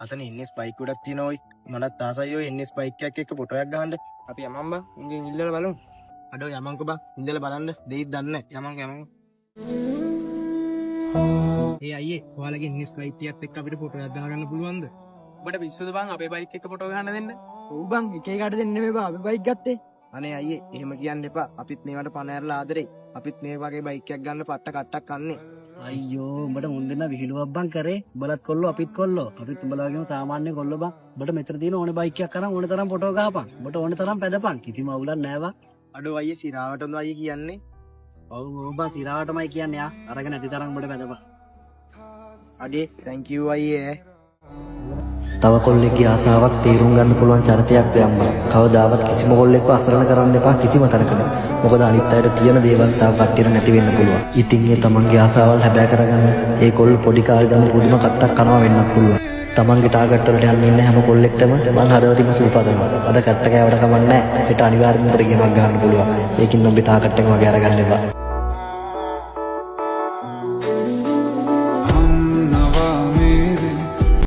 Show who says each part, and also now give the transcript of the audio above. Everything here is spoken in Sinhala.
Speaker 1: අතන NS බයික් ගොඩක් තියෙනවා ඔයි. මලත් ආසයි ඔය NS බයික් එකක් එක්ක ෆොටෝ එකක් ගහන්න. අපි යමන් බං. ඉංගෙන් ඉල්ලලා බලමු. අඩෝ යමන්කෝ බං. ඉඳලා බලන්න. දෙයිත් දන්නේ නැහැ. යමන්කෝ. ඒ අයියේ ඔයාලගේ NS බයික් එකත් එක්ක අපිට ෆොටෝ එකක් ගහගන්න පුළුවන්ද? ඔබට පිස්සුද බං අපේ බයික් එක ෆොටෝ ගහන්න දෙන්න? ඔව් බං එක එකට දෙන්න නෙමෙයි බං අපි බයික් ගත්තේ. අනේ අයියේ එහෙම කියන්න එපා. අපිත් මේවට පණ ඇරලා ආදරේ. අපිත් මේ වගේ බයික් එකක් ගන්න පට්ට කට්ටක් කන්නේ.
Speaker 2: අයියෝ උඹට මුන් දෙන්න විහිළුවක් බං කරේ. උඹලත් කොල්ලෝ අපිත් කොල්ලෝ. අපිත් උඹලා වගේම සාමාන්‍ය කොල්ලෝ බං. උඹට මෙතන තියෙන ඕනේ බයික් එකක් අරන් ඕනේ තරම් ෆොටෝ ගහපන්. උඹට ඕනේ තරම් පැදපන්. කිසිම අවුලක් නෑ බං.
Speaker 1: අඩෝ අයියේ සිරාවටම අයියේ කියන්නේ.
Speaker 2: ඔව් ඔව් බං සිරාවටමයි කියන්නේ ආ. අරගෙන ඇති තරම් උඹට පැදපන්.
Speaker 1: අඩේ thank you අයියේ.
Speaker 3: තව කොල්ලෙක්ගේ ආසාවක් තේරුම් ගන්න පුළුවන් චරිතයක් දෙයම්මා. කවදාවත් කිසිම කොල්ලෙක්ව අසරණ කරන්න එපා කිසිම තැනකද. මොකද අනිත් අයට තියෙන දේවල් තාම කට්ටියට නැති වෙන්න පුළුවන්. ඉතින් ඒ තමන්ගේ ආසාවල් හැබෑ කරගන්න ඒ කොල්ල පොඩි කාලේ දම පුදුම කට්ටක් කනවා වෙන්නත් පුළුවන්. තමන්ගේ ටාගට් වලට යන්න ඉන්න හැම කොල්ලෙක්ටම මං හදවතින්ම සූපදනවා. අද කට්ට කෑවට කමක් නැහැ. හෙට අනිවාර්යෙන්ම උඹට ගේමක් ගන්න පුළුවන්. ඒකින් නම් ටාගට් එක වගේ අරගන්න එපා.